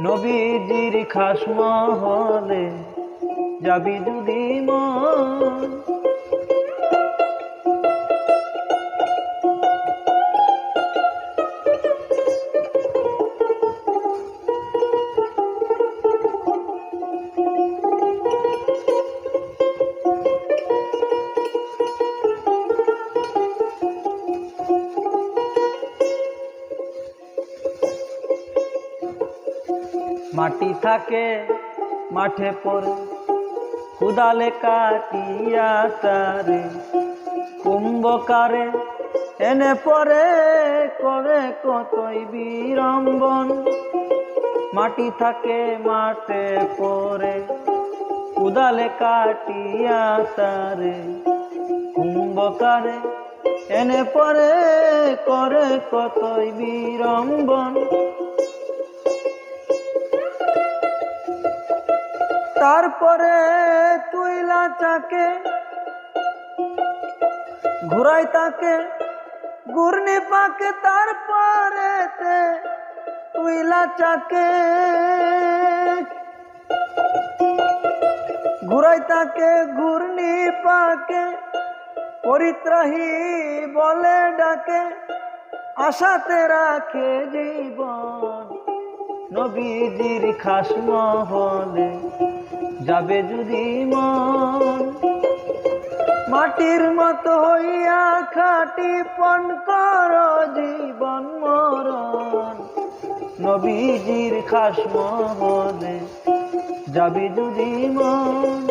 নবীজির খাস মহলে যাবি যদি মন, মাটি থাকে মাঠে পড়ে কুদালে কাটিয়া তারে, কুম্ভকারে এনে পরে করে কতই বিড়ম্বন। মাটি থাকে মাঠে পড়ে কুদালে কাটিয়া তারে, কুম্ভকারে এনে পরে করে কতই বিড়ম্বন। তারপরে তুইলা চাকে ঘুরাই তাকে ঘূর্ণি পাকে, তারপরে তুইলা চাকে ঘুরাই তাকে ঘূর্ণি পাকে, পরিত্রাহী বলে ডাকে, আশাতে রাখে জীবন। নবীজির খাস মহলে যাবে যদি মন, মাটির মতো হইয়া খাটি পণ কর জীবন মরণ। নবীজির খাস মহলে যাবে যদি মন।